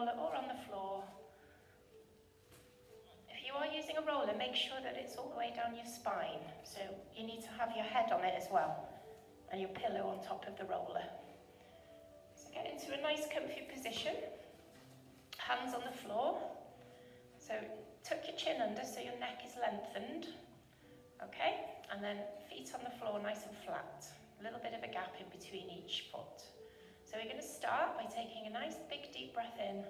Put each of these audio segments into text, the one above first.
roller or on the floor. If you are using a roller, make sure that it's all the way down your spine. So you need to have your head on it as well, and your pillow on top of the roller. So get into a nice comfy position, hands on the floor. So tuck your chin under so your neck is lengthened. Okay, and then feet on the floor nice and flat. A little bit of a gap in between each foot. So we're going to start by taking a nice big deep breath in.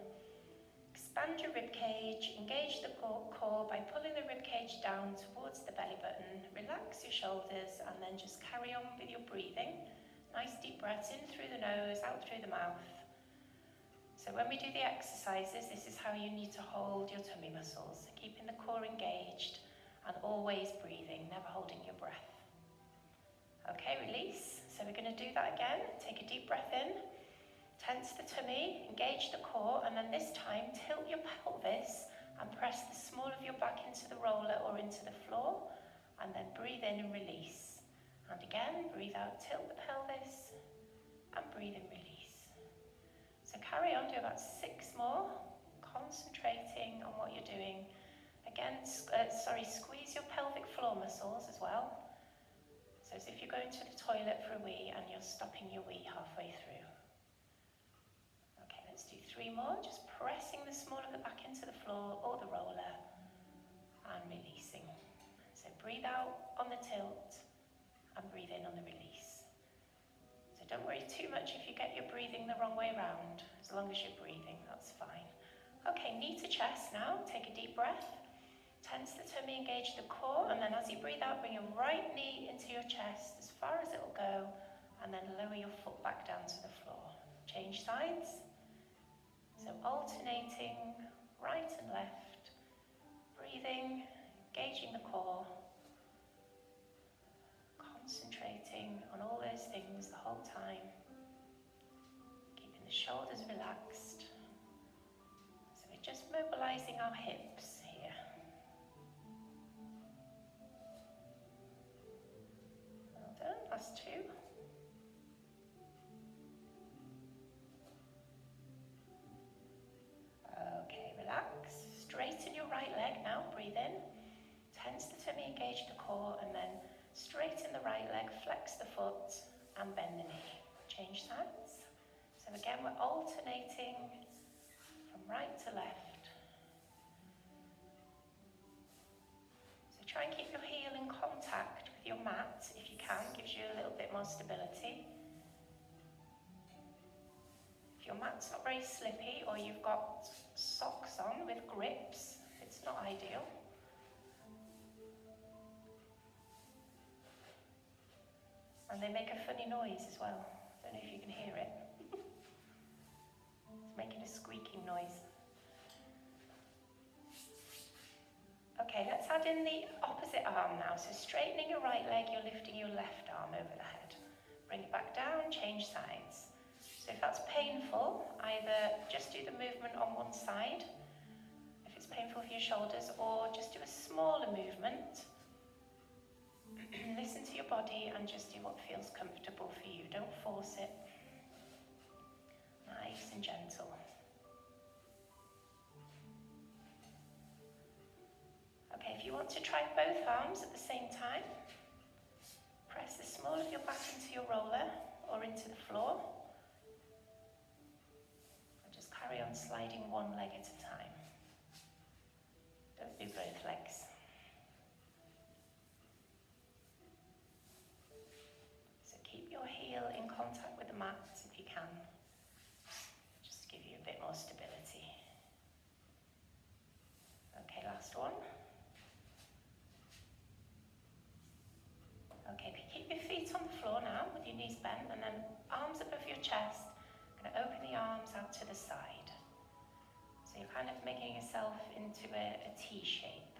Expand your rib cage, engage the core by pulling the rib cage down towards the belly button. Relax your shoulders and then just carry on with your breathing. Nice deep breaths in through the nose, out through the mouth. So when we do the exercises, this is how you need to hold your tummy muscles, keeping the core engaged and always breathing, never holding your breath. Okay, release. So we're going to do that again. Take a deep breath in. Tense the tummy, engage the core, and then this time tilt your pelvis and press the small of your back into the roller or into the floor, and then breathe in and release. And again, breathe out, tilt the pelvis, and breathe in, release. So carry on, do about 6 more, concentrating on what you're doing. Again, squeeze your pelvic floor muscles as well. So as if you're going to the toilet for a wee and you're stopping your wee halfway through. Let's do 3 more, just pressing the small of the back into the floor or the roller and releasing. So breathe out on the tilt and breathe in on the release. So don't worry too much if you get your breathing the wrong way around. As long as you're breathing, that's fine. Okay, knee to chest now. Take a deep breath. Tense the tummy, engage the core, and then as you breathe out, bring your right knee into your chest as far as it'll go, and then lower your foot back down to the floor. Change sides. So alternating right and left, breathing, engaging the core, concentrating on all those things the whole time, keeping the shoulders relaxed. So we're just mobilizing our hips here. Well done, last 2. Straighten your right leg now, breathe in. Tense the tummy, engage the core, and then straighten the right leg, flex the foot, and bend the knee. Change sides. So again, we're alternating from right to left. So try and keep your heel in contact with your mat, if you can, gives you a little bit more stability. If your mat's not very slippy or you've got socks on with grips, it's not ideal. And they make a funny noise as well. Don't know if you can hear it. It's making a squeaking noise. Okay, let's add in the opposite arm now. So straightening your right leg, you're lifting your left arm over the head. Bring it back down, change sides. So if that's painful, either just do the movement on one side, if it's painful for your shoulders, or just do a smaller movement. Listen to your body and just do what feels comfortable for you. Don't force it. Nice and gentle. Okay, if you want to try both arms at the same time, press the small of your back into your roller or into the floor. Carry on sliding one leg at a time. Don't do both legs. So keep your heel in contact with the mat if you can. Just to give you a bit more stability. Okay, last one. Okay, keep your feet on the floor now with your knees bent, and then arms above your chest. Going to open the arms out to the side. So you're kind of making yourself into a T shape.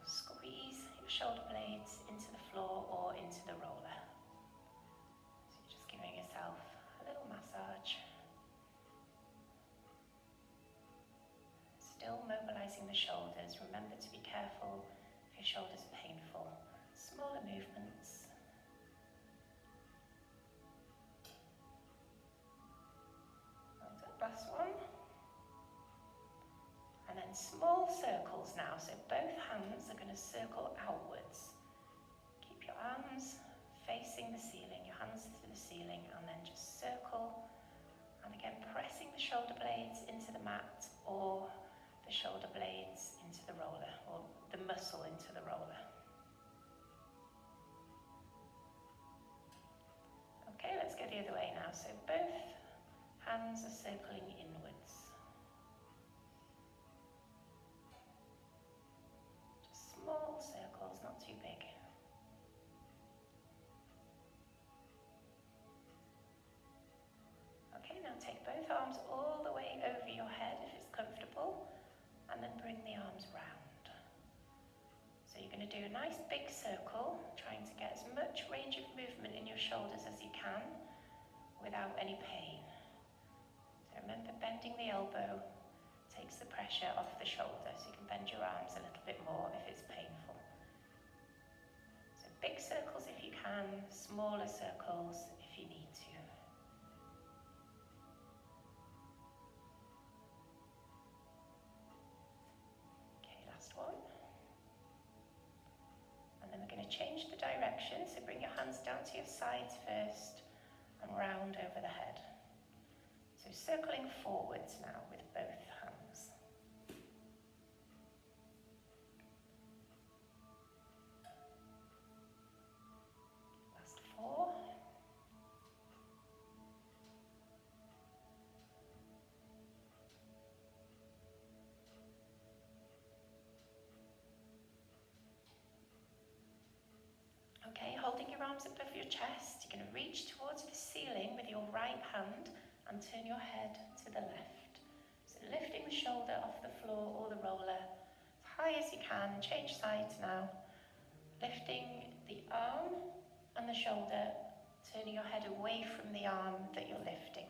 Squeeze your shoulder blades into the floor or into the roller. So you're just giving yourself a little massage. Still mobilizing the shoulders. Remember to be careful if your shoulders are painful. Smaller movements. small circles now, so both hands are going to circle outwards. Keep your arms facing the ceiling, your hands to the ceiling, and then just circle. And again, pressing the shoulder blades into the mat or the shoulder blades into the roller, or the muscle into the roller. Okay, let's go the other way now. So both hands are circling inwards. Just small circles, not too big. Okay, now take both arms all the way over your head if it's comfortable, and then bring the arms round. So you're going to do a nice big circle, trying to get as much range of movement in your shoulders as you can without any pain. So remember, bending the elbow takes the pressure off the shoulder, so you can bend your arms a little bit more if it's painful. So big circles if you can, smaller circles if you need to. One. And then we're going to change the direction, so bring your hands down to your sides first and round over the head. So circling forwards now with both hands. Last 4. Okay, holding your arms above your chest, you're going to reach towards the ceiling with your right hand and turn your head to the left. So lifting the shoulder off the floor or the roller as high as you can. Change sides now. Lifting the arm and the shoulder, turning your head away from the arm that you're lifting.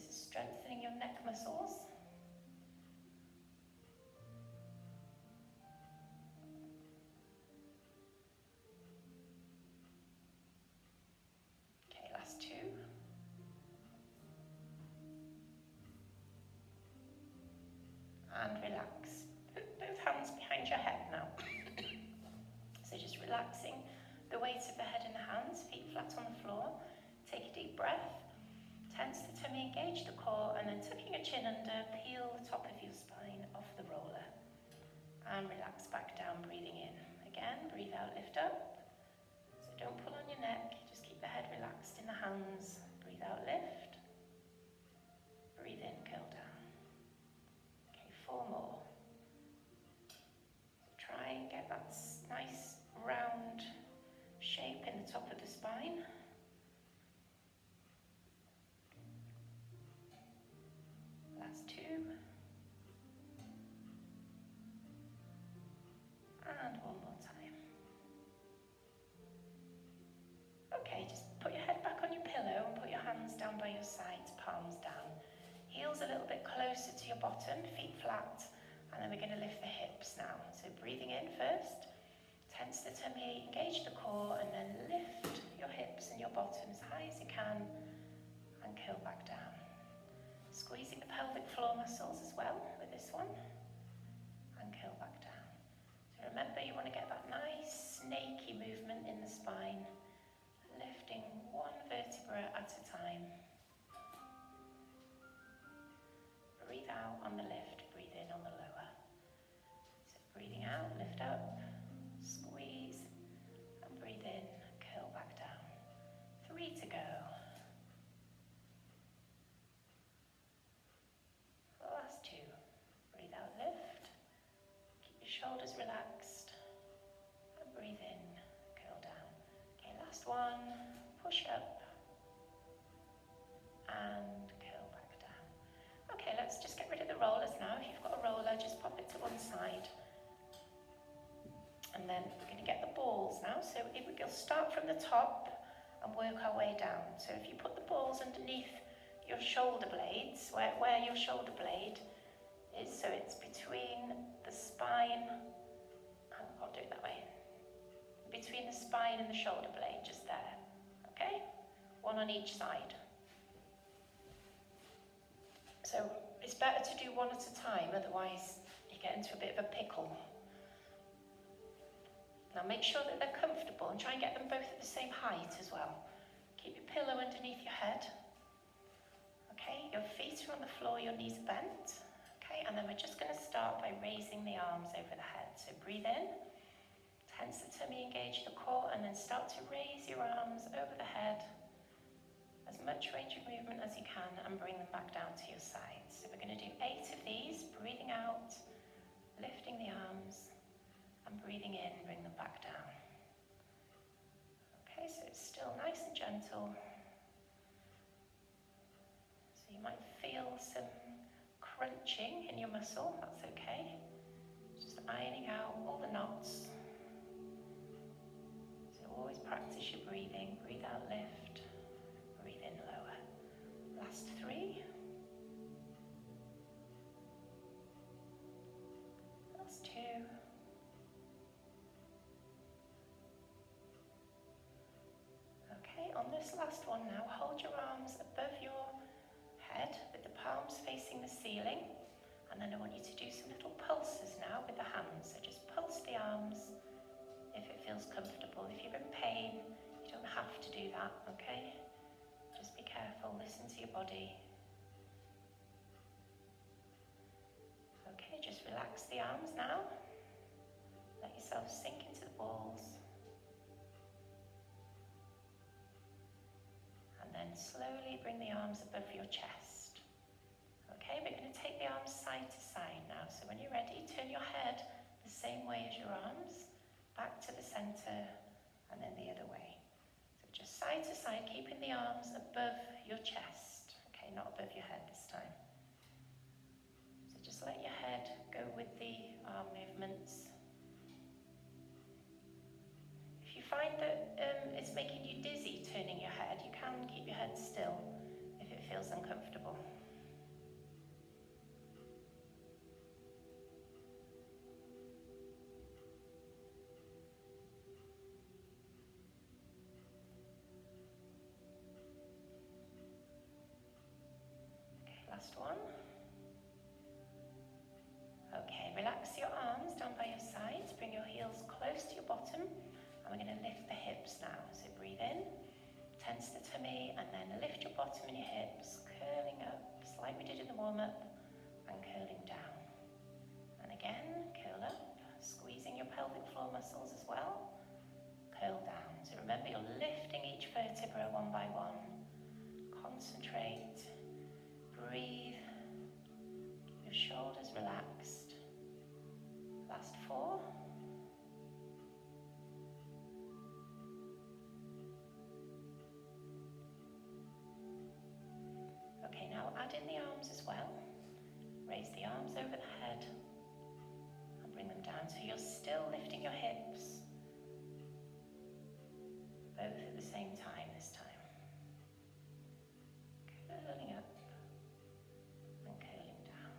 Strengthening your neck muscles. Okay, last 2. And relax. Put both hands behind your head now. So just relaxing the weight of the head and the hands, feet flat on the floor. Take a deep breath. Tense the tummy, engage the core, and then tucking your chin under, peel the top of your spine off the roller. And relax back down, breathing in. Again, breathe out, lift up. So don't pull on your neck, just keep the head relaxed in the hands. Breathe out, lift. Breathe in, curl down. Okay, 4 more. So try and get that nice round shape in the top of the spine. Last 2. And 1 more time. Okay, just put your head back on your pillow and put your hands down by your sides, palms down. Heels a little bit closer to your bottom, feet flat, and then we're going to lift the hips now. So breathing in first, tense the tummy, engage the core, and then lift your hips and your bottom as high as you can and curl back down. Squeezing the pelvic floor muscles as well with this one, and curl back down. So remember, you want to get that nice snaky movement in the spine, lifting 1 vertebra at a time. Breathe out on the lift, breathe in on the lower. So breathing out, lift up, squeeze, and breathe in, curl back down. 3 to go. Last 2. Breathe out, lift. Keep your shoulders relaxed. And breathe in, curl down. Okay, last 1. Push up. And curl back down. Okay, let's just get rid of the rollers now. If you've got a roller, just pop it to one side. And then we're going to get the balls now. So we'll start from the top and work our way down. So if you put the balls underneath your shoulder blades, where your shoulder blade is, so it's between the spine, I'll do it that way, between the spine and the shoulder blade, just there, okay? one on each side. So it's better to do one at a time, otherwise you get into a bit of a pickle. Now make sure that they're comfortable and try and get them both at the same height as well. Keep your pillow underneath your head. Okay, your feet are on the floor, your knees are bent. Okay, and then we're just going to start by raising the arms over the head. So breathe in, tense the tummy, engage the core, and then start to raise your arms over the head. As much range of movement as you can, and bring them back down to your sides. So we're going to do 8 of these, breathing out, lifting the arms, and breathing in, bring them back down. Okay, so it's still nice and gentle. So you might feel some crunching in your muscle, that's okay. Just ironing out all the knots. So always practice your breathing. Breathe out, lift. Breathe in, lower. Last 3. Last 2. Okay, on this last one now, hold your arms above your head with the palms facing the ceiling, and then I want you to do some little pulses now with the hands. So just pulse the arms if it feels comfortable. If you're in pain, you don't have to do that, okay? Just be careful, listen to your body. Okay, just relax the arms now. Let yourself sink into the balls. And then slowly bring the arms above your chest. Okay, we're going to take the arms side to side now. So when you're ready, turn your head the same way as your arms, back to the center, and then the other way. So just side to side, keeping the arms above your chest. Okay, not above your head this time. So just let your head go with the arm movements. If you find that it's making you dizzy turning your head, you can keep your head still if it feels uncomfortable. Okay, last one. Okay, relax your arms down by your sides, bring your heels close to your bottom, and we're going to lift the hips now. So breathe in, tense the tummy, and then lift your bottom and your hips, curling up, just like we did in the warm-up, and curling down. And again, curl up, squeezing your pelvic floor muscles as well, curl down. So remember, you're lifting each vertebra one by one. Concentrate, breathe, keep your shoulders relaxed. Last 4. Okay, now add in the arms as well. Raise the arms over the head and bring them down. So you're still lifting your hips, both at the same time this time. Curling up and curling down.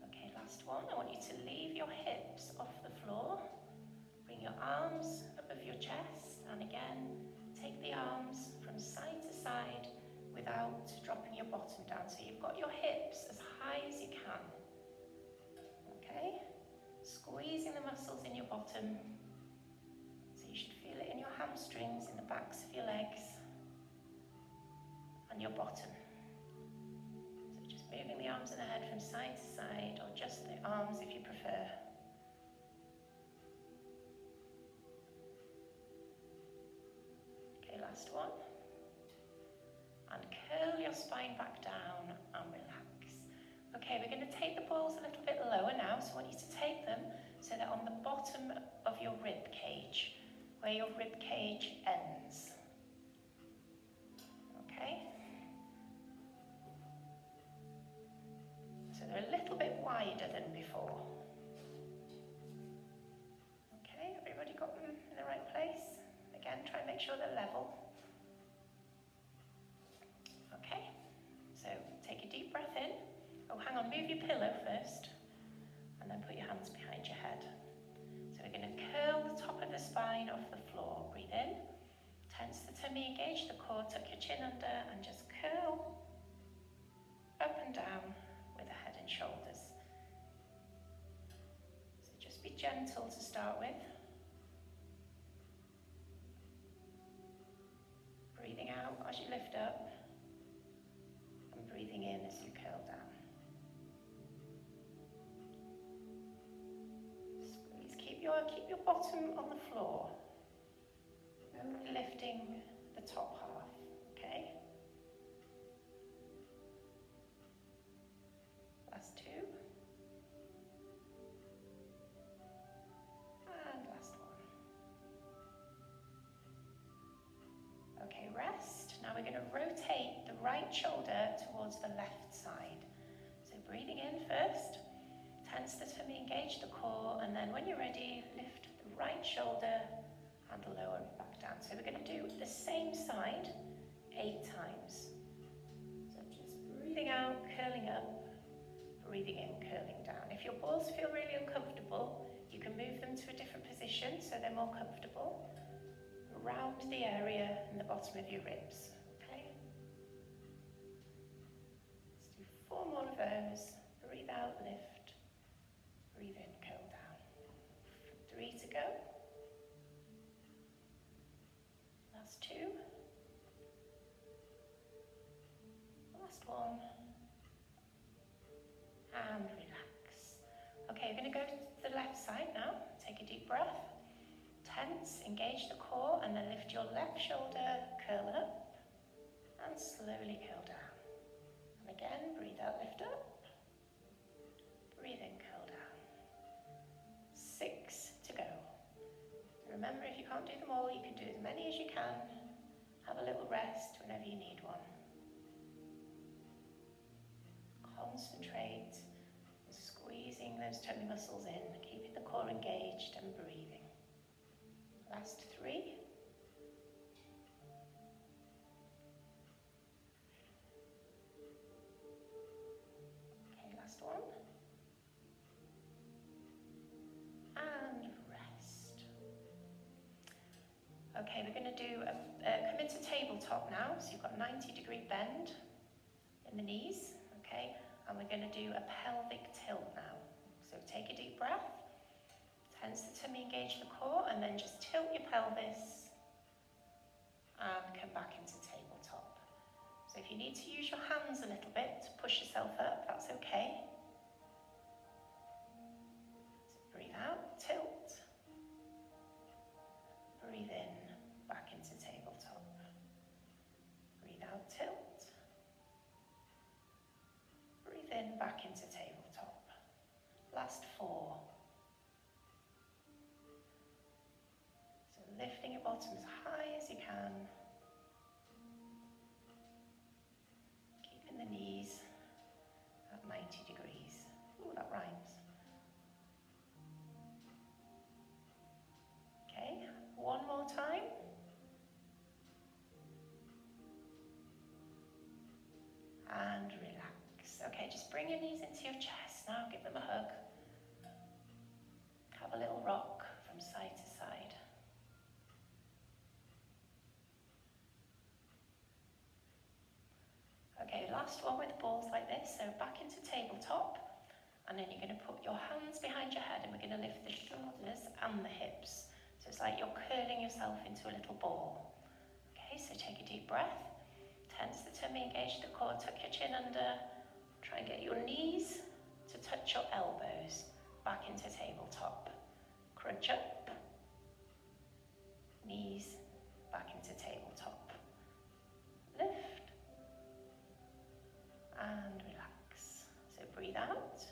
Okay, last one. I want you to leave your hips off the floor. Bring your arms above your chest, and again, take the arms from side to side without dropping your bottom down. So you've got your hips as high as you can. Okay? Squeezing the muscles in your bottom. So you should feel it in your hamstrings, in the backs of your legs, and your bottom. So just moving the arms and the head from side to side, or just the arms if you prefer. Okay, last one. And curl your spine back down and relax. Okay, we're going to take the balls a little bit lower now, so I want you to take them so they're on the bottom of your rib cage, where your rib cage ends. Okay? So they're a little bit wider than before. Okay, everybody got them in the right place? Again, try and make sure they're level. Okay, so take a deep breath in. Oh, hang on, move your pillow first, and then put your hands behind your head. So we're going to curl the spine off the floor. Breathe in. Tense the tummy, engage the core, tuck your chin under and just curl up and down with the head and shoulders. So just be gentle to start with. Breathing out as you lift up and breathing in as you curl down. Squeeze, keep your bottom on the floor. Only lifting the top half, okay? Last two. And last one. Okay, rest. Now we're going to rotate the right shoulder towards the left side. So breathing in first, tense the tummy, engage the core, and then when you're ready, lift the right shoulder and the lower back down. So we're going to do the same side 8 times. So just breathing out, curling up, breathing in, curling down. If your balls feel really uncomfortable, you can move them to a different position so they're more comfortable. Round the area in the bottom of your ribs, okay? Let's do 4 more of those. Breathe out, lift. Breathe in, curl down. 3 to go. Last 2. Last 1. And relax. Okay, you're going to go to the left side now. Take a deep breath. Tense, engage the core, and then lift your left shoulder, curl up, and slowly curl down. And again, breathe out, lift up. Breathe in, curl down. 6 to go. Remember, if you can't do them all, you can do as many as you can. Have a little rest whenever you need one. Concentrate on squeezing those tummy muscles in, keeping the core engaged and breathing. Last 3. Okay, last 1. And rest. Okay, we're going to do come into tabletop now. So you've got 90-degree bend in the knees, okay? And we're going to do a pelvic tilt now. So take a deep breath. Tense the tummy, engage the core, and then just tilt your pelvis and come back into tabletop. So if you need to use your hands a little bit to push yourself up, that's okay. So breathe out, tilt. Breathe in, back into tabletop. Breathe out, tilt. Breathe in, back into tabletop. Last 4. Lifting your bottom as high as you can. Keeping the knees at 90 degrees. Ooh, that rhymes. Okay, 1 more time. And relax. Okay, just bring your knees into your chest now. Give them a hug. Have a little rock from side to side. Okay, last one with the balls like this. So back into tabletop, and then you're going to put your hands behind your head and we're going to lift the shoulders and the hips. So it's like you're curling yourself into a little ball. Okay, so take a deep breath. Tense the tummy, engage the core, tuck your chin under. Try and get your knees to touch your elbows. Back into tabletop. Crunch up. Knees back into tabletop. Lift. And relax. So breathe out.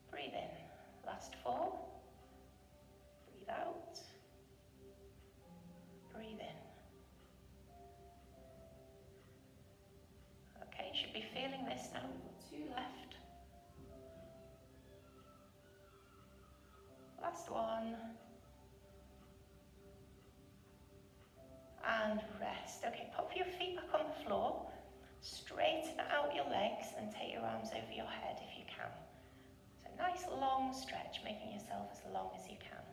Breathe in. Last 4. Breathe out. Breathe in. Okay, you should be feeling this now. We've got 2 left. Last 1. And rest. Okay, pop your feet back on the floor. Straighten out your legs and take your arms over your head if you can. So nice long stretch, making yourself as long as you can.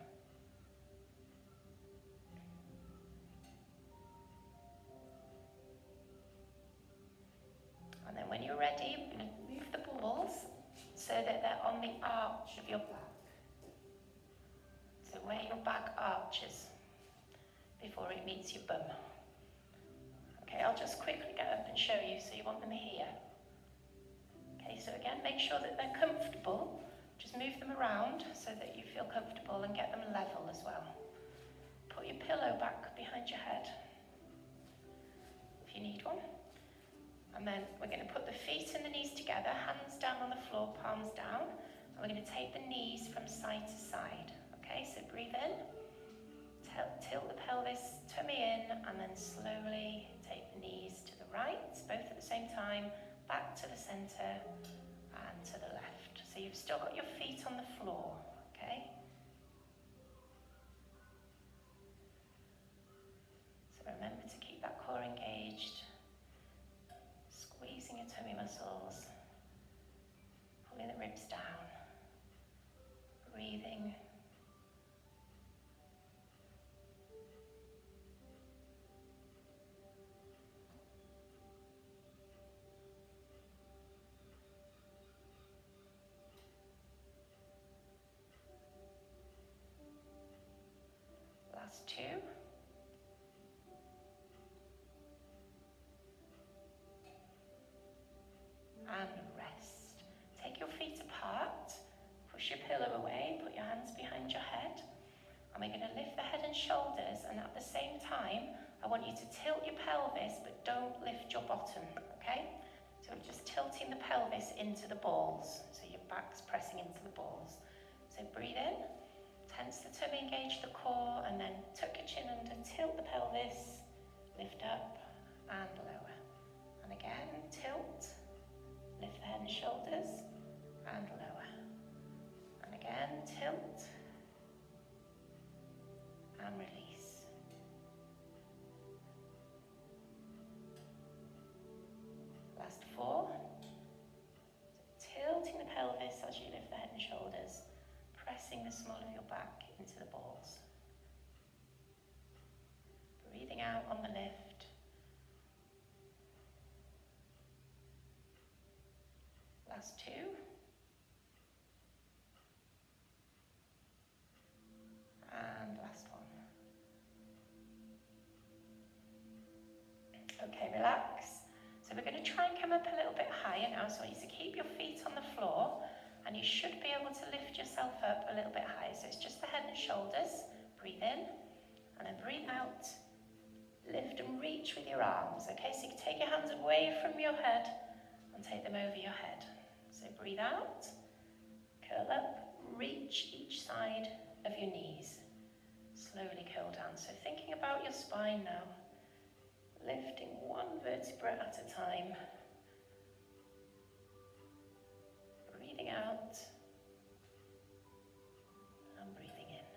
ready, we're going to move the balls so that they're on the arch of your back. So where your back arches before it meets your bum. Okay, I'll just quickly get up and show you, so you want them here. Okay, so again, make sure that they're comfortable. Just move them around so that you feel comfortable and get them level as well. Put your pillow back behind your head, if you need one. And then we're going to put the feet and the knees together, hands down on the floor, palms down. And we're going to take the knees from side to side. Okay, so breathe in, tilt the pelvis, tummy in, and then slowly take the knees to the right, both at the same time, back to the center and to the left. So you've still got your feet on the floor, okay? So remember to keep that core engaged, squeezing your tummy muscles, pulling the ribs down, breathing. Last two. And rest. Take your feet apart, push your pillow away, put your hands behind your head, and we're going to lift the head and shoulders, and at the same time, I want you to tilt your pelvis, but don't lift your bottom, okay? So we're just tilting the pelvis into the balls, so your back's pressing into the balls. So breathe in, tense the tummy, engage the core, and then tuck your chin under, tilt the pelvis, lift up and lower. And again, tilt, lift the head and shoulders, and lower. And again, tilt, and release. Last four. So tilting the pelvis as you lift the head and shoulders, pressing the small of your back into the balls. Breathing out on the lift. Last two. And last one. Okay, relax. So we're going to try and come up a little bit higher now. So I want you to keep your feet on the floor, and you should be able to lift yourself up a little bit higher. So it's just the head and shoulders. Breathe in, and then breathe out. Lift and reach with your arms. Okay, so you can take your hands away from your head and take them over your head. So breathe out, curl up, reach each side of your knees. Slowly curl down. So thinking about your spine now, lifting one vertebra at a time. Breathing out and breathing in.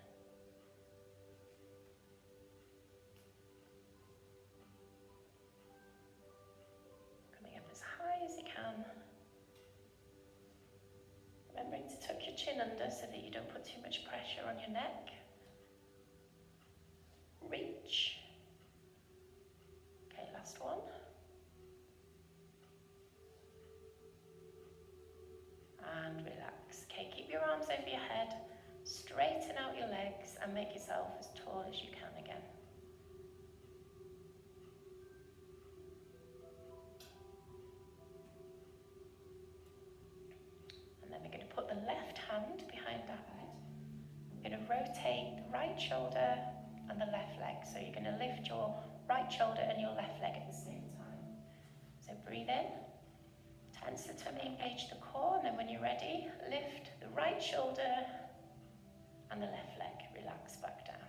Coming up as high as you can. Remembering to tuck your chin under so that you don't put too much pressure on your neck. Reach. Okay, last one. And relax. Okay, keep your arms over your head, straighten out your legs and make yourself as tall as you can again. And then we're going to put the left hand behind the head. We're going to rotate the right shoulder and the left leg. So you're going to lift your right shoulder and your left leg at the same time. So breathe in, tense the tummy, engage the core, and then when you're ready, lift the right shoulder and the left leg. Relax back down.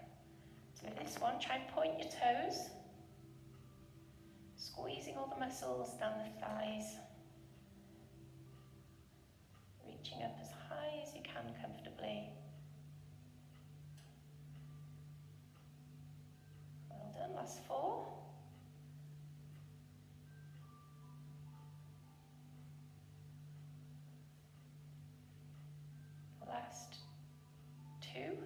So this one, try and point your toes, squeezing all the muscles down the thighs, reaching up as high as you can comfortably. Well done, last four. Last two.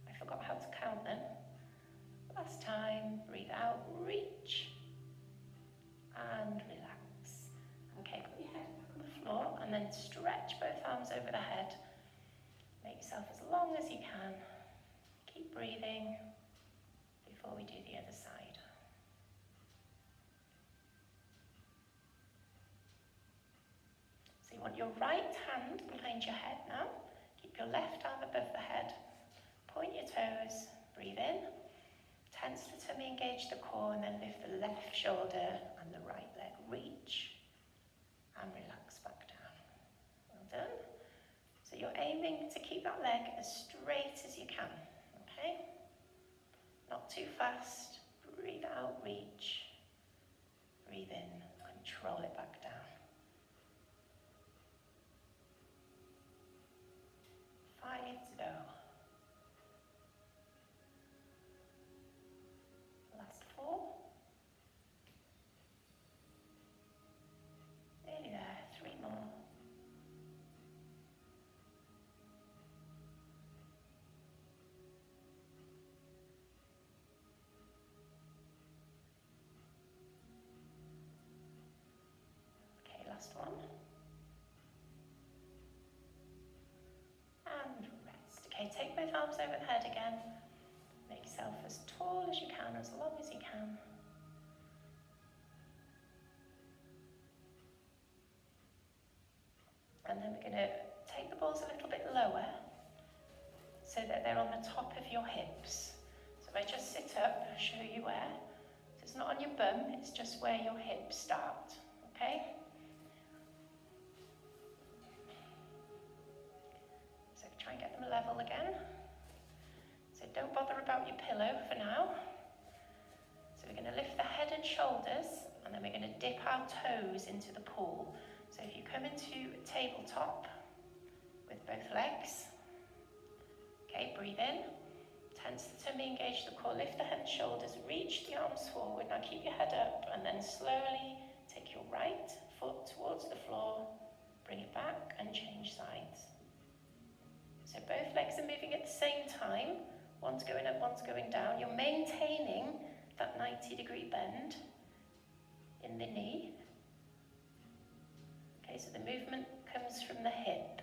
I forgot how to count then. Last time, breathe out, reach and relax. and then stretch both arms over the head. Make yourself as long as you can. Keep breathing before we do the other side. So you want your right hand behind your head now. Keep your left arm above the head. Point your toes, breathe in. Tense the tummy, engage the core, and then lift the left shoulder and the right leg. Reach and relax back down. Well done. So you're aiming to keep that leg as straight as you can, okay? Not too fast. Breathe out, reach. Breathe in, control it back down. 5 to go. Last 4. Nearly there, 3 more. Okay, last one. And rest. Okay, take both arms over the head again. Make yourself as tall as you can, as long as you can. And then we're going to take the balls a little bit lower so that they're on the top of your hips. So if I just sit up, show you where. So it's not on your bum, it's just where your hips start, okay? So try and get them level again. So don't bother about your pillow for now. So we're going to lift the head and shoulders, and then we're going to dip our toes into the pool. So if you come into tabletop with both legs, okay, breathe in, tense the tummy, engage the core, lift the head and shoulders, reach the arms forward. Now keep your head up, and then slowly take your right foot towards the floor, bring it back and change sides. So both legs are moving at the same time. One's going up, one's going down. You're maintaining that 90-degree bend in the knee. Okay, so the movement comes from the hip.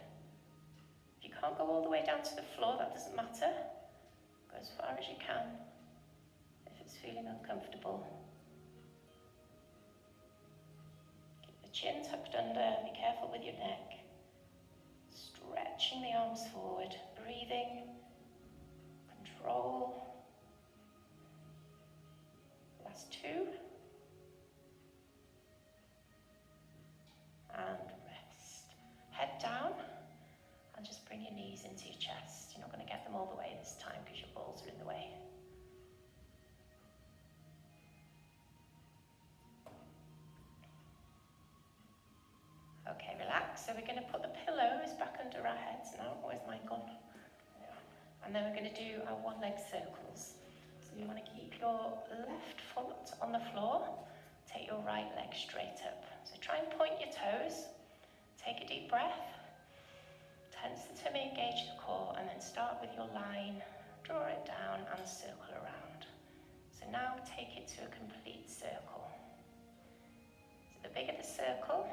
If you can't go all the way down to the floor, that doesn't matter. Go as far as you can if it's feeling uncomfortable. Keep the chin tucked under, be careful with your neck. Stretching the arms forward, breathing, control. Last 2. And rest. Head down and just bring your knees into your chest. You're not going to get them all the way this time because your balls are in the way. Okay, relax. So we're going to put the pillows back under our heads now. Where's mine gone? And then we're going to do our one-leg circles. So you want to keep your left foot on the floor. Take your right leg straight up. So try and point your toes. Take a deep breath. Tense the tummy, engage the core, and then start with your line. Draw it down and circle around. So now take it to a complete circle. So the bigger the circle,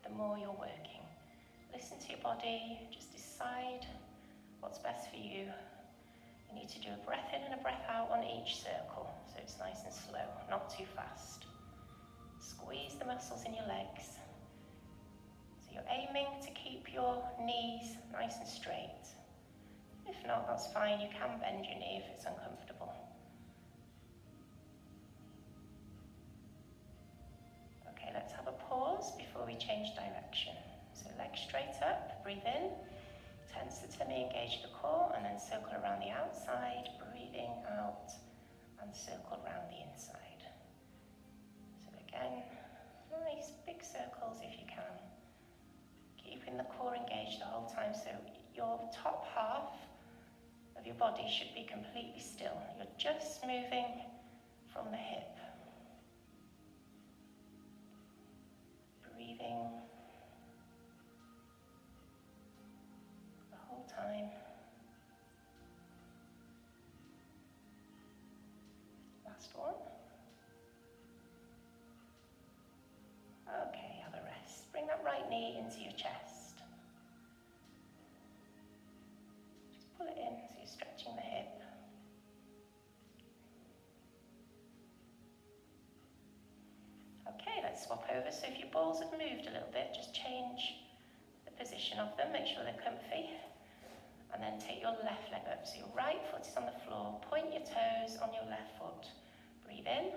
the more you're working. Listen to your body. Just decide what's best for you. You need to do a breath in and a breath out on each circle, so it's nice and slow, not too fast. Squeeze the muscles in your legs. So you're aiming to keep your knees nice and straight. If not, that's fine. You can bend your knee if it's uncomfortable. Okay, let's have a pause before we change direction. So legs straight up, breathe in. Tense the tummy, engage the core, and then circle around the outside, breathing out, and circle around the inside. So again, nice big circles if you can. Keeping the core engaged the whole time, so your top half of your body should be completely still. You're just moving from the hip. Breathing time. Last one. Okay, have a rest. Bring that right right knee into your chest. Just pull it in so you're stretching the hip. Okay, let's swap over. So if your balls have moved a little bit, just change the position of them, make sure they're comfy. And then take your left leg up. So your right foot is on the floor, point your toes on your left foot. Breathe in,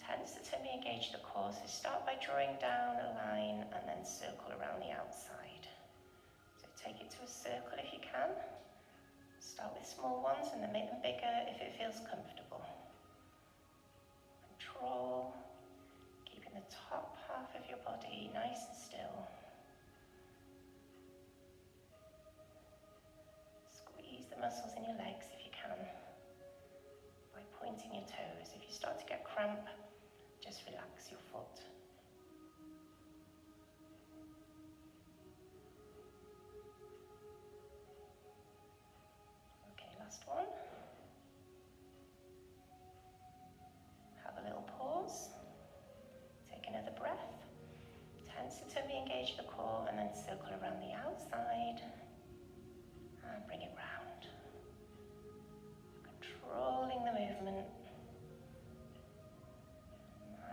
tense the tummy, engage the core. So start by drawing down a line and then circle around the outside. So take it to a circle if you can. Start with small ones and then make them bigger if it feels comfortable. Control, keeping the top half of your body nice and still. Squeeze the muscles in your legs if you can by pointing your toes. If you start to get cramp, just relax your foot. Okay, last one. Have a little pause. Take another breath. Tense the tummy, engage the core, and then circle around the outside. And bring it round. Controlling the movement.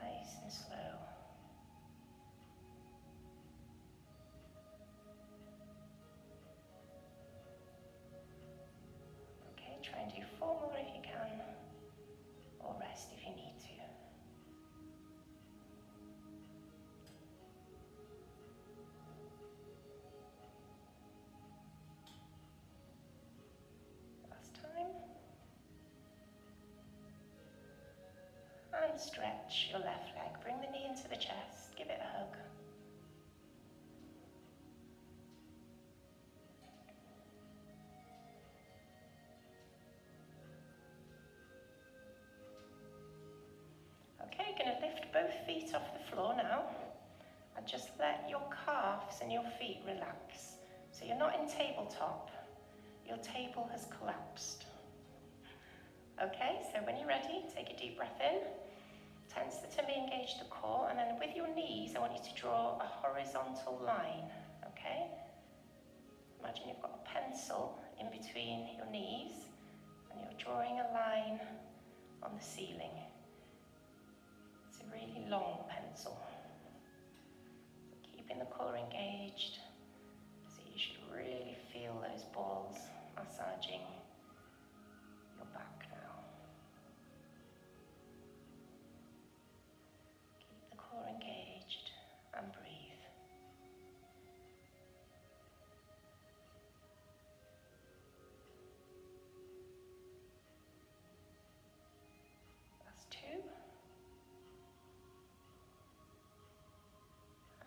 Nice and slow. Okay, try and do 4 more if you can, or rest if you need to. And stretch your left leg. Bring the knee into the chest. Give it a hug. Okay, you're going to lift both feet off the floor now. And just let your calves and your feet relax. So you're not in tabletop. Your table has collapsed. Okay, so when you're ready, take a deep breath in. Tense the tummy, engage the core, and then with your knees, I want you to draw a horizontal line, okay? Imagine you've got a pencil in between your knees, and you're drawing a line on the ceiling. It's a really long pencil. So keeping the core engaged, so you should really feel those balls massaging your back now. Keep the core engaged and breathe. Last two.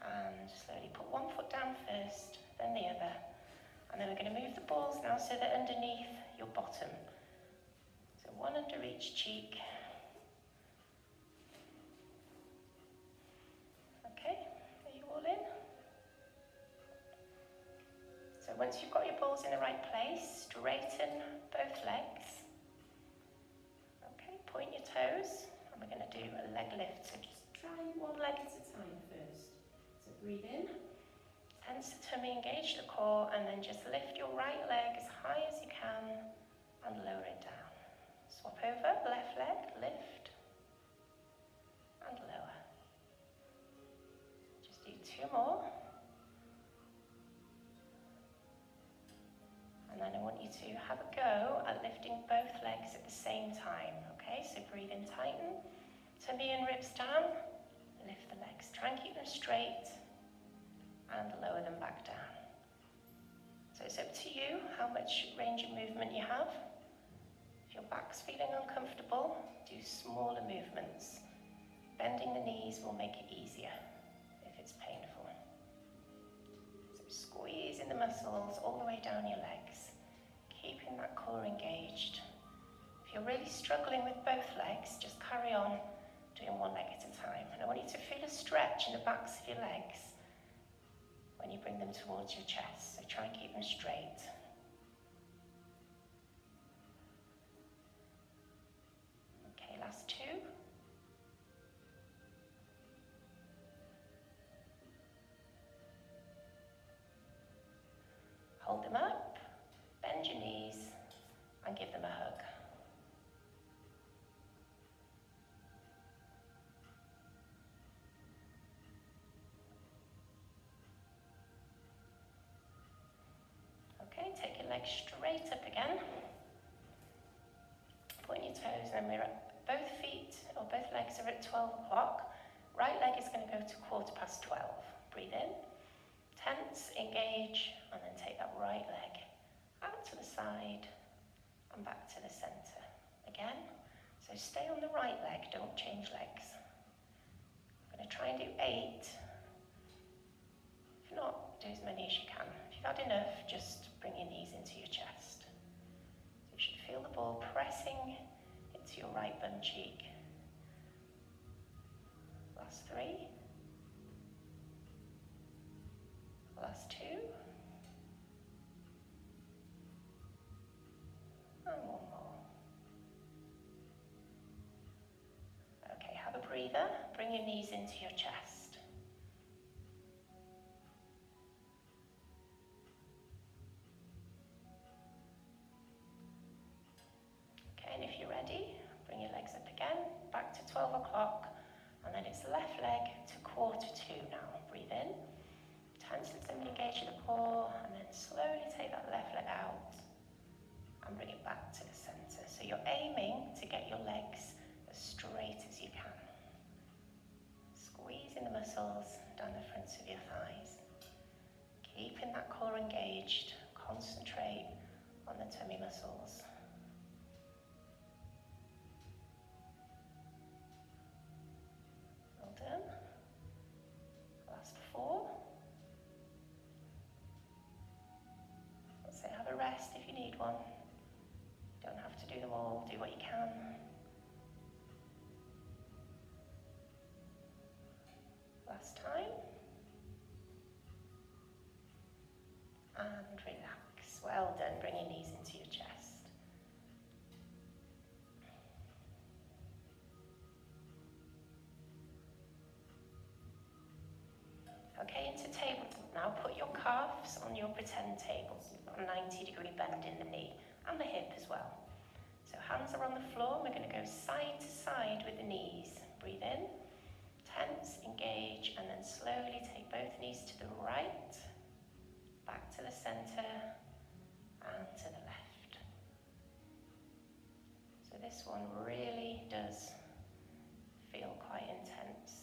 And slowly put one foot down first, then the other. And then we're going to move the balls now so they're underneath your bottom. So one under each cheek. Okay, are you all in? So once you've got your balls in the right place, straighten both legs. Okay, point your toes, and we're going to do a leg lift. So just try one leg at a time first. So breathe in. Tense the tummy, engage the core, and then just lift your right leg as high as you can and lower it down. Swap over, left leg, lift and lower. Just do two more. And then I want you to have a go at lifting both legs at the same time, okay? So breathe in, tighten, tummy and ribs down, lift the legs. Try and keep them straight and lower them back down. So it's up to you how much range of movement you have. If your back's feeling uncomfortable, do smaller movements. Bending the knees will make it easier if it's painful. So squeezing the muscles all the way down your legs, keeping that core engaged. If you're really struggling with both legs, just carry on doing one leg at a time. And I want you to feel a stretch in the backs of your legs when you bring them towards your chest. So try and keep them straight. Okay, last two. legs straight up again. Point your toes, and we're at both feet, or both legs are at 12 o'clock. Right leg is going to go to 12:15. Breathe in, tense, engage, and then take that right leg out to the side and back to the centre. Again, so stay on the right leg, don't change legs. I'm going to try and do 8. If not, do as many as you can. If you've had enough, just bring your knees into your chest. So you should feel the ball pressing into your right bum cheek. Last 3. Last 2. And one more. Okay, have a breather. Bring your knees into your chest. Okay, and if you're ready, bring your legs up again, back to 12 o'clock. And then it's left leg to 1:45 now. Breathe in. Tense and engage the core, and then slowly take that left leg out and bring it back to the centre. So you're aiming to get your legs as straight as you can. Squeezing the muscles down the fronts of your thighs. Keeping that core engaged. Concentrate on the tummy muscles. Well done. Last 4. Let's say have a rest if you need one. You don't have to do them all, do what you can. Last time. And relax. Well done. Bring your knees into your chest. Okay, into tabletop now. Put your calves on your pretend tables. You've got a 90-degree bend in the knee and the hip as well. So hands are on the floor. We're going to go side to side with the knees. Breathe in, tense, engage, and then slowly take both knees to the right, back to the centre, and to the left. So this one really does feel quite intense.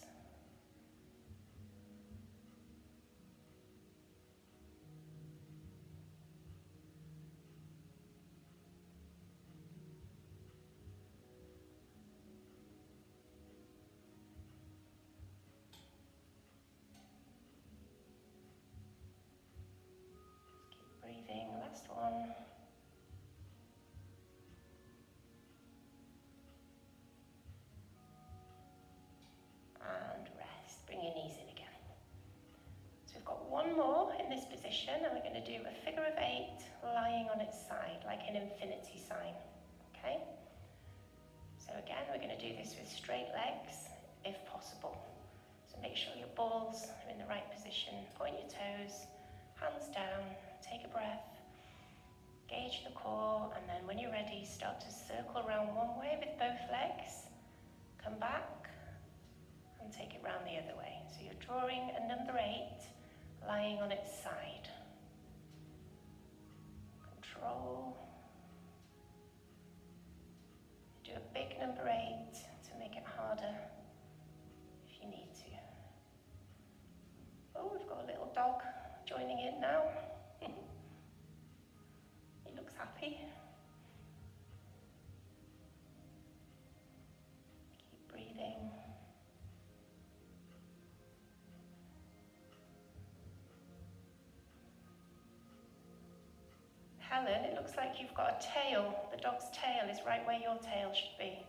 Breathing, last one. And rest. Bring your knees in again. So we've got one more in this position, and we're going to do a figure of 8 lying on its side, like an infinity sign. Okay? So again, we're going to do this with straight legs, if possible. So make sure your balls are in the right position. Point your toes, hands down. Take a breath, gauge the core, and then when you're ready, start to circle around one way with both legs, come back, and take it round the other way. So you're drawing a number 8, lying on its side. Control. Do a big number 8 to make it harder if you need to. Oh, we've got a little dog joining in now. He looks happy. Keep breathing. Helen, it looks like you've got a tail. The dog's tail is right where your tail should be.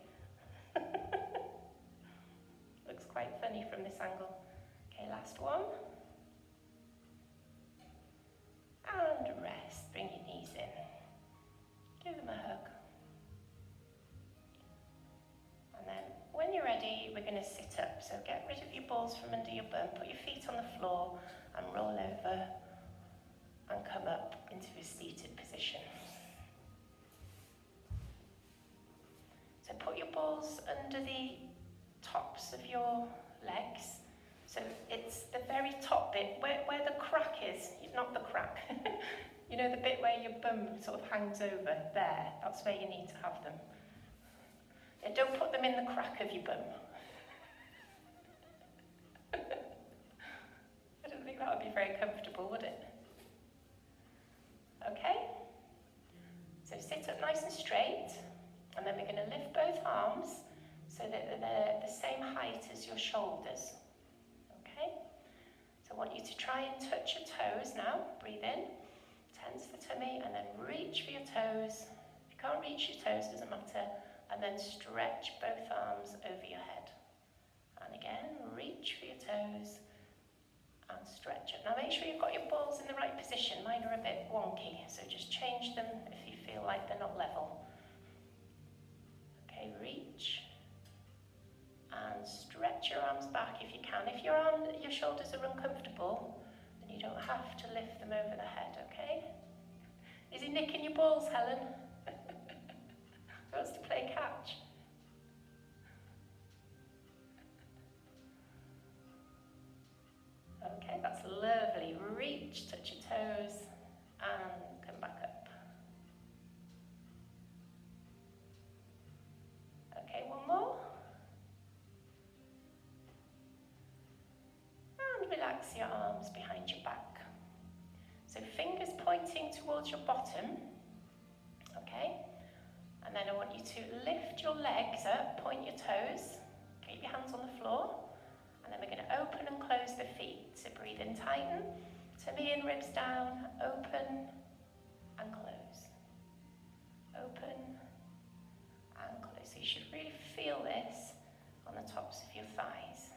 Looks quite funny from this angle. Okay, last one. And rest. Bring your knees in. Give them a hug. And then when you're ready, we're going to sit up. So get rid of your balls from under your bum. Put your feet on the floor and roll over and come up into a seated position. So put your balls under the tops of your legs. So it's the very top bit, where the crack is, not the crack, You know the bit where your bum sort of hangs over there? That's where you need to have them. Yeah, don't put them in the crack of your bum. I don't think that would be very comfortable, would it? Okay? So sit up nice and straight, and then we're going to lift both arms so that they're the same height as your shoulders. Okay? So I want you to try and touch your toes now. Breathe in, tense the tummy, and then reach for your toes. If you can't reach your toes, doesn't matter. And then stretch both arms over your head. And again, reach for your toes and stretch it. Now make sure you've got your balls in the right position. Mine are a bit wonky, so just change them if you feel like they're not level. Okay, reach and stretch your arms back if you can. If your shoulders are uncomfortable, then you don't have to lift them over the head, okay? Is he nicking your balls, Helen? He wants to play catch. Okay, that's lovely. Reach, touch your toes, and come back up. Okay, one more. And relax your arms behind your back. So fingers pointing towards your bottom. Okay? And then I want you to lift your legs up, point your toes, keep your hands on the floor. And then we're going to open and close the feet. So breathe in, tighten, tummy in, ribs down, open and close. Open and close. So you should really feel this on the tops of your thighs.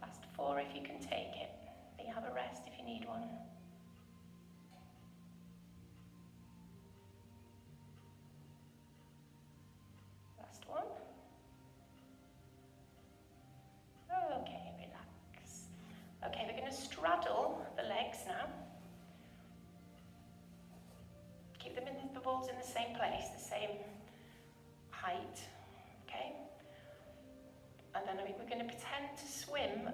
Last 4 if you can take it. Then you have a rest if you need one. Last one. Okay, relax. Okay, we're going to straddle the legs now. Keep them in the balls in the same place, the same height. Okay? And then we're going to pretend to swim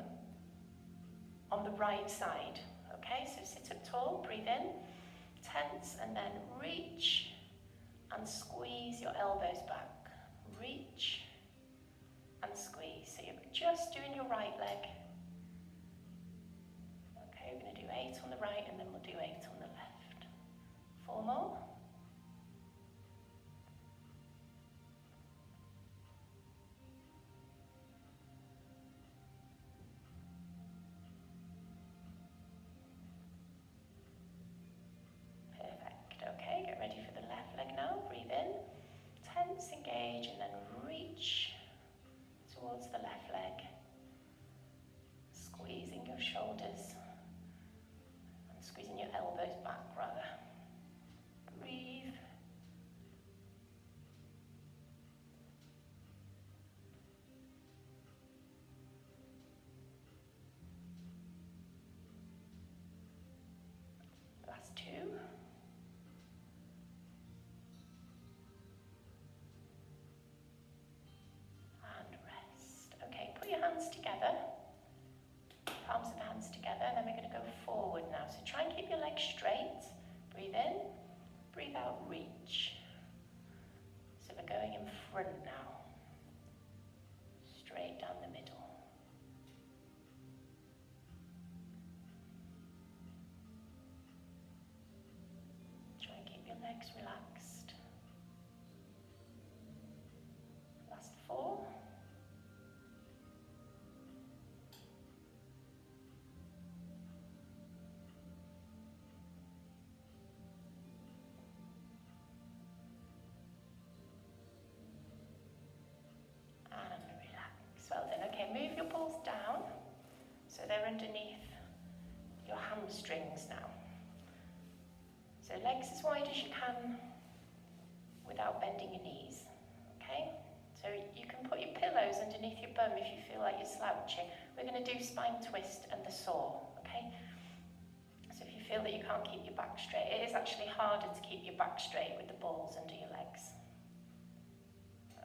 on the right side. Okay, so sit up tall, breathe in, tense, and then reach and squeeze your elbows back. Reach and squeeze. So you're just doing your right leg. Okay, we're going to do 8 on the right and then we'll do 8 on the left. 4 more. Perfect. Okay, get ready for the left leg now. Breathe in, tense, engage, and then reach towards the left leg, squeezing your shoulders and squeezing your elbows back rather. Breathe. Last 2. Together, palms of the hands together, and then we're going to go forward now. So try and keep your legs straight. Breathe in, breathe out, reach. So we're going in front now, straight down the middle. Try and keep your legs relaxed. Last 4. Move your balls down so they're underneath your hamstrings now. So legs as wide as you can without bending your knees. Okay? So you can put your pillows underneath your bum if you feel like you're slouching. We're going to do spine twist and the saw. Okay? So if you feel that you can't keep your back straight, it is actually harder to keep your back straight with the balls under your legs.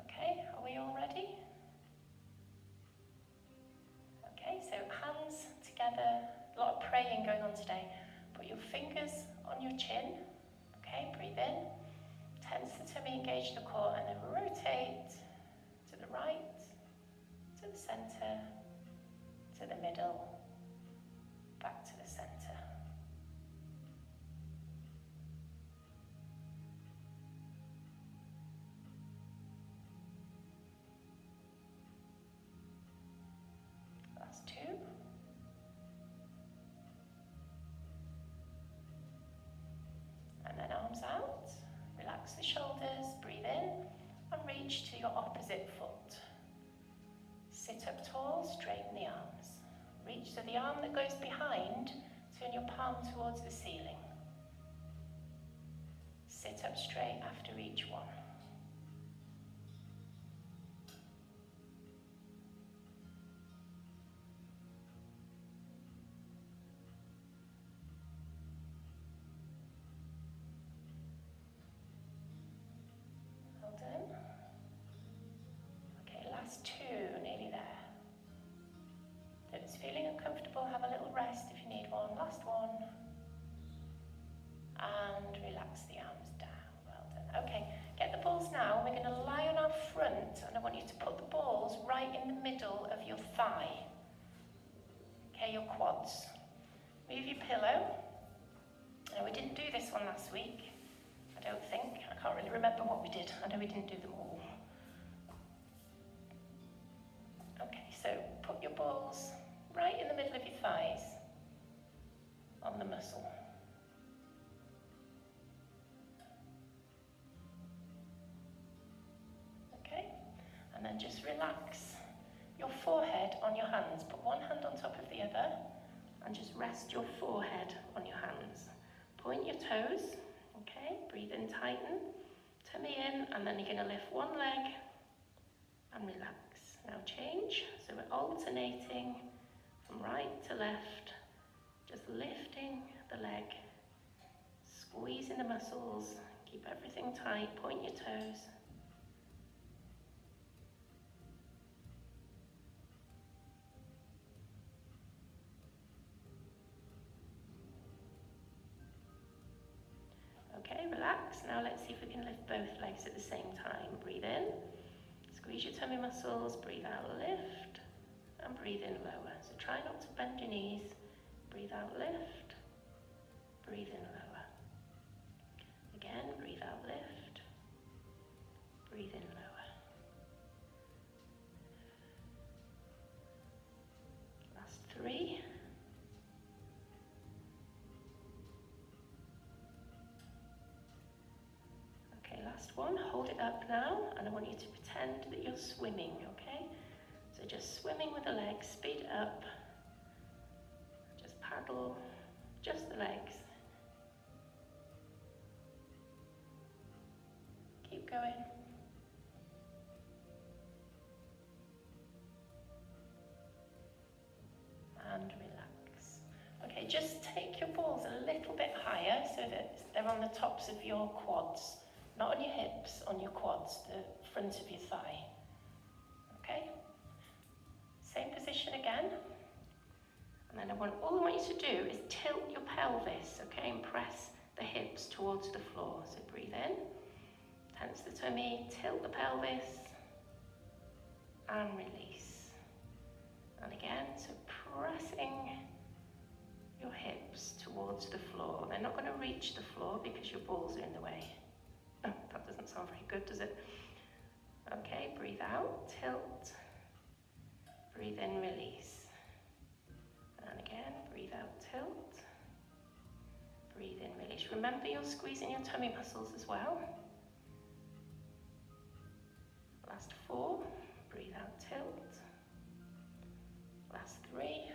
Okay? Are we all ready? Okay, so hands together, a lot of praying today. Put your fingers on your chin. Okay, breathe in. Tense the tummy, engage the core, and then rotate to the right, to the center, to the middle, back to the center. Last two. And then arms out. Relax the shoulders, breathe in, and reach to your opposite foot. Sit up tall, straighten the arms. Reach to the arm that goes behind, turn your palm towards the ceiling. Sit up straight after each one. Well done. Okay, last two, nearly there. If it's feeling uncomfortable, have a little rest if you need one. Last one. And relax the arms down. Well done. Okay, get the balls now. We're going to lie on our front, and I want you to put the balls right in the middle of your thigh. Okay, your quads. Move your pillow. Now, we didn't do this one last week, I don't think. I can't really remember what we did. I know we didn't do them all. Okay, so put your balls right in the middle of your thighs on the muscle. Okay, and then just relax your forehead on your hands. Put one hand on top of the other and just rest your forehead on your hands. Point your toes, okay, breathe in, tighten, tummy in, and then you're going to lift one leg and relax. Now change, so we're alternating from right to left, just lifting the leg, squeezing the muscles, keep everything tight, point your toes. Okay, relax. Now let's see if we can lift both legs at the same time. Breathe in, squeeze your tummy muscles, breathe out, lift, and breathe in lower. So try not to bend your knees. Breathe out, lift, breathe in lower. Again, breathe out, lift, breathe in lower. Last three. Last one, hold it up now, and I want you to pretend that you're swimming, okay? So just swimming with the legs, speed it up, just paddle, just the legs. Keep going. And relax. Okay, just take your balls a little bit higher so that they're on the tops of your quads. Not on your hips, on your quads, the front of your thigh. Okay? Same position again. And then all I want you to do is tilt your pelvis, okay, and press the hips towards the floor. So breathe in, tense the tummy, tilt the pelvis, and release. And again, so pressing your hips towards the floor. They're not going to reach the floor because your balls are in the way. That doesn't sound very good, does it? Okay, breathe out, tilt, breathe in, release. And again, breathe out, tilt, breathe in, release. Remember you're squeezing your tummy muscles as well. Last four, breathe out, tilt. Last three.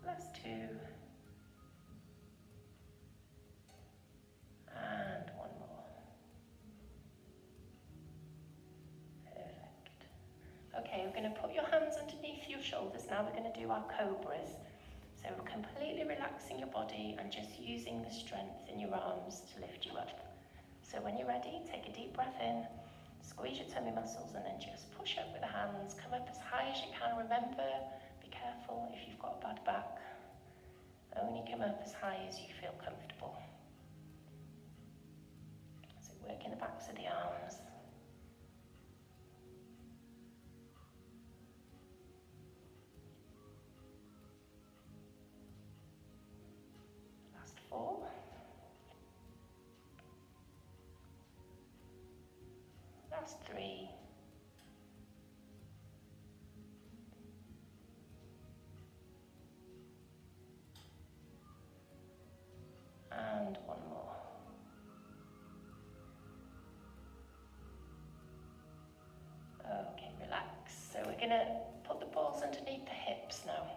Last two. And one more. Perfect. Okay, we're going to put your hands underneath your shoulders. Now we're going to do our cobras. So we're completely relaxing your body and just using the strength in your arms to lift you up. So when you're ready, take a deep breath in, squeeze your tummy muscles, and then just push up with the hands. Come up as high as you can. Remember, be careful if you've got a bad back. Only come up as high as you feel comfortable. So working the backs of the arms. Last 4. Last 3. And 1 more. Okay, relax. So we're going to put the balls underneath the hips now.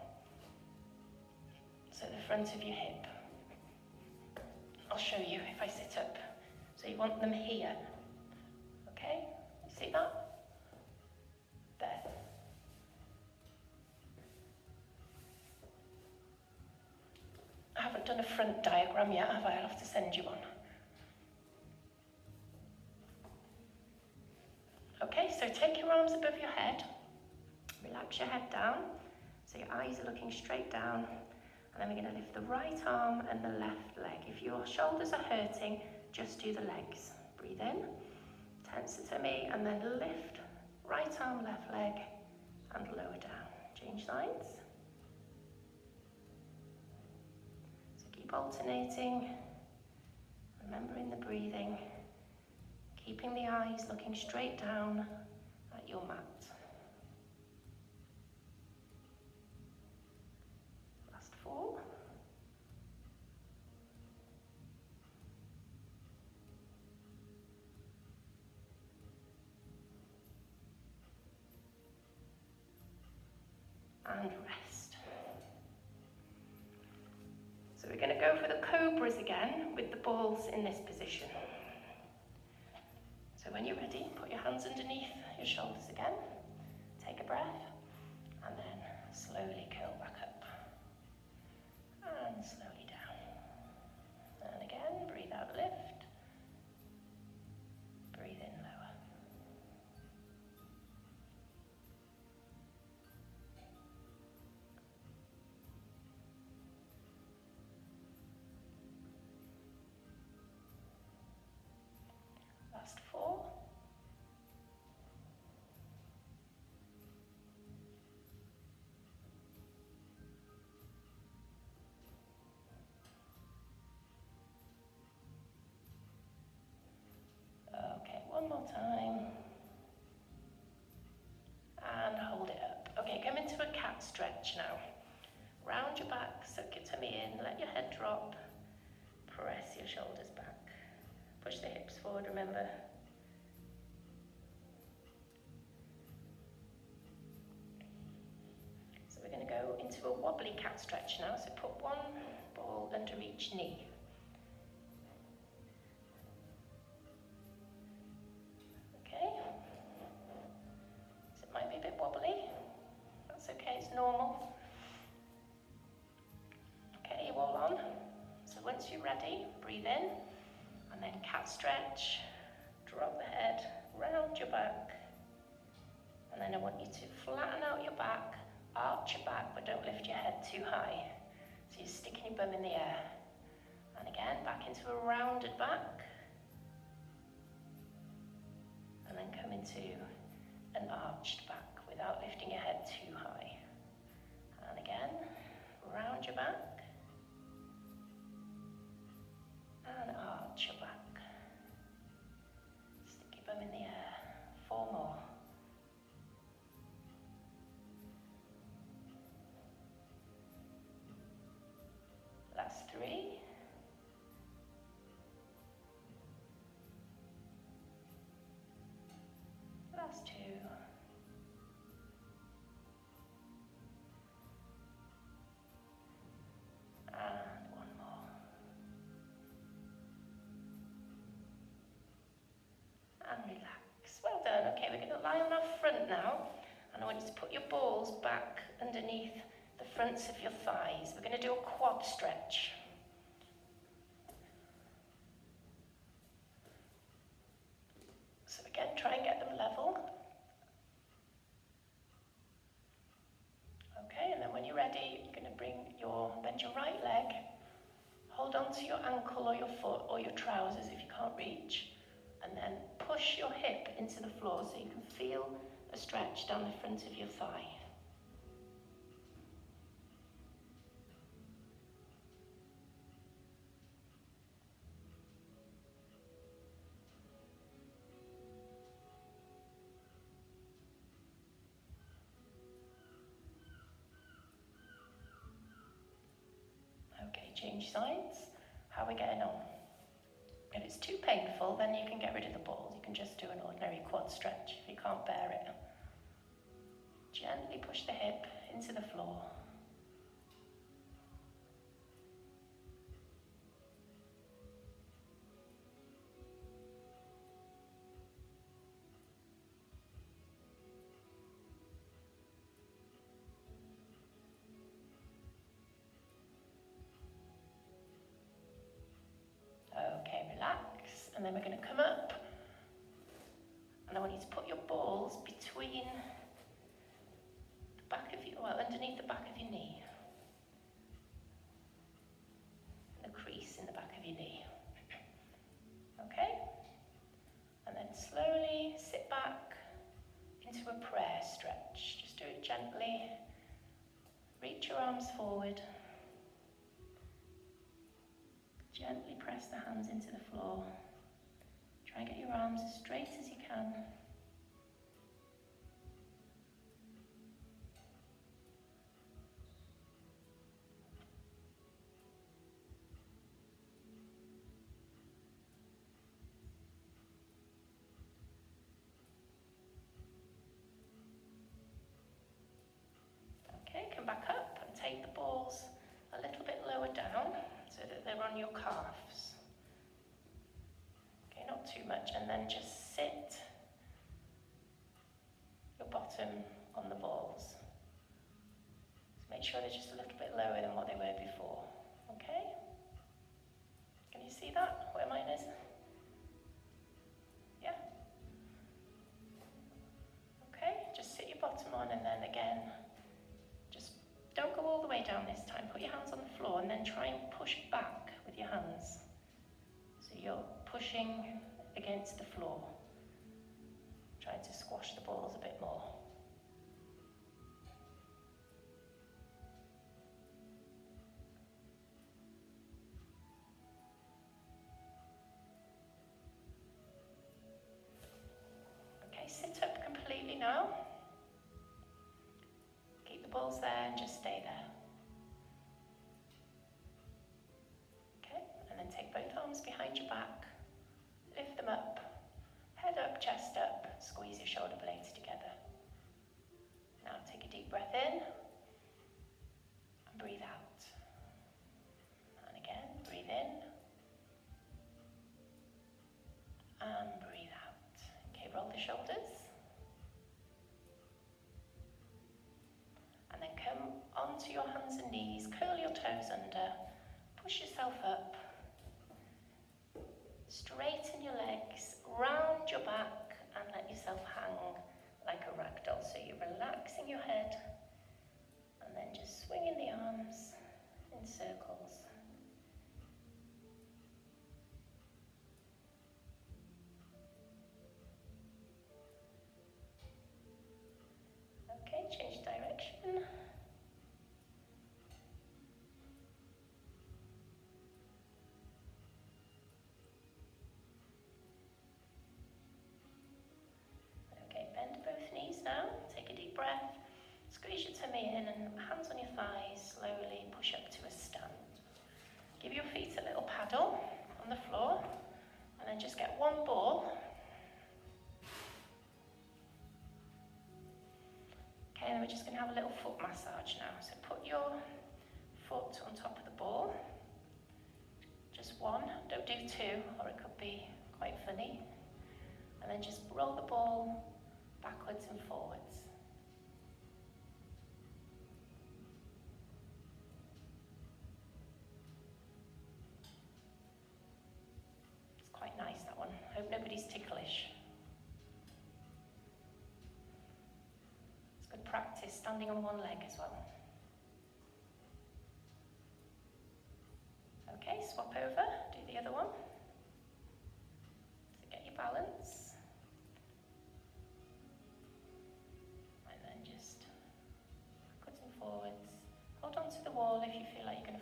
So the front of your hip. I'll show you if I sit up. So you want them here. Okay? You see that? There. I haven't done a front diagram yet, have I? I'll have to send you one. Okay, so take your arms above your head. Relax your head down. So your eyes are looking straight down. And then we're going to lift the right arm and the left leg. If your shoulders are hurting, just do the legs. Breathe in, tense the tummy, and then lift right arm, left leg, and lower down. Change sides. So keep alternating, remembering the breathing, keeping the eyes looking straight down at your mat. Last 4. And rest. So we're going to go for the cobras again with the balls in this position. So when you're ready, put your hands underneath your shoulders again. Take a breath and then slowly curl back up. And slowly down. And again, breathe out, lift. Breathe in, lower. Last 4. Okay, one more time. And hold it up. Okay, come into a cat stretch now. Round your back, suck your tummy in, let your head drop. Press your shoulders back. Push the hips forward, remember. So we're going to go into a wobbly cat stretch now. So put one ball under each knee. Okay. So it might be a bit wobbly. That's okay, it's normal. Okay, you all on? So once you're ready, breathe in. And then cat stretch, drop the head, round your back. And then I want you to flatten out your back, arch your back, but don't lift your head too high. So you're sticking your bum in the air. And again, back into a rounded back. And then come into an arched back without lifting your head too high. And again, round your back. And arch your back. Stick your bum in the air. 4 more. Last 3. Last 2. And 1 more. And relax. Well done. Okay, we're going to lie on our front now. And I want you to put your balls back underneath the fronts of your thighs. We're going to do a quad stretch. So again, try and get them level. Okay, and then when ankle or your foot or your trousers if you can't reach. And then push your hip into the floor so you can feel a stretch down the front of your thigh. Okay, change sides. How are we getting on? If it's too painful, then you can get rid of the balls. You can just do an ordinary quad stretch if you can't bear it. Gently push the hip into the floor. Okay, relax, and then we're going to come up, and I want you to put your balls between the back of your, well, underneath the back of your knee, the crease in the back of your knee. Okay, and then slowly sit back into a prayer stretch. Just do it gently. Reach your arms forward. Gently press the hands into the floor. Try and get your arms as straight as you can. Okay, come back up and take the balls a little bit lower down so that they're on your calves. Okay, not too much, and then just sit your bottom on the balls. Just make sure they're just a little bit lower than what they were before. Okay? Can you see that, where mine is? Yeah? Okay, just sit your bottom on, and then again, just don't go all the way down this time. Put your hands on the floor and then try and push back with your hands. So you're pushing against the floor, trying to squash the balls a bit more. Okay, sit up completely now. Keep the balls there and just stay there. Okay, and then take both arms behind your back. Lift them up, head up, chest up, squeeze your shoulder blades together. Now take a deep breath in and breathe out. And again, breathe in and breathe out. Okay, roll the shoulders. And then come onto your hands and knees, curl your toes under, push yourself up. Straighten your legs, round your back, and let yourself hang like a ragdoll. So you're relaxing your head, and then just swinging the arms in circles. Okay, change direction. Now, take a deep breath, squeeze your tummy in and hands on your thighs, slowly push up to a stand. Give your feet a little paddle on the floor and then just get one ball. Okay, and we're just going to have a little foot massage now. So put your foot on top of the ball, just one, don't do two or it could be quite funny. And then just roll the ball backwards and forwards. It's quite nice, that one. Hope nobody's ticklish. It's good practice standing on one leg as well. Okay, swap over.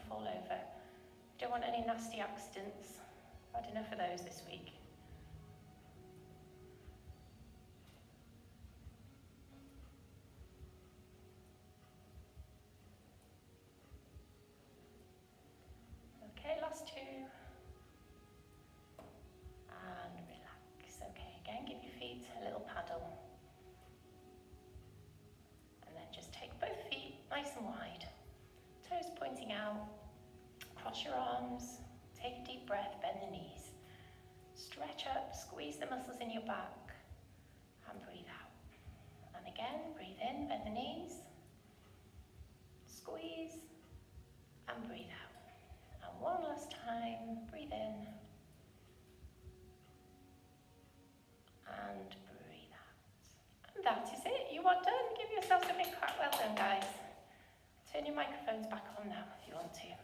fall over. Don't want any nasty accidents. I've had enough of those this week. Okay, last two. And relax. Okay, again, give your feet a little paddle. And then just take both feet nice and wide. Toes pointing out. Cross your arms. Take a deep breath, bend the knees. Stretch up, squeeze the muscles in your back. And breathe out. And again, breathe in, bend the knees. Squeeze. And breathe out. And one last time, breathe in. And breathe out. And that is it. You are done. Give yourselves a big clap. Well done, guys. Turn your microphones back on now if you want to.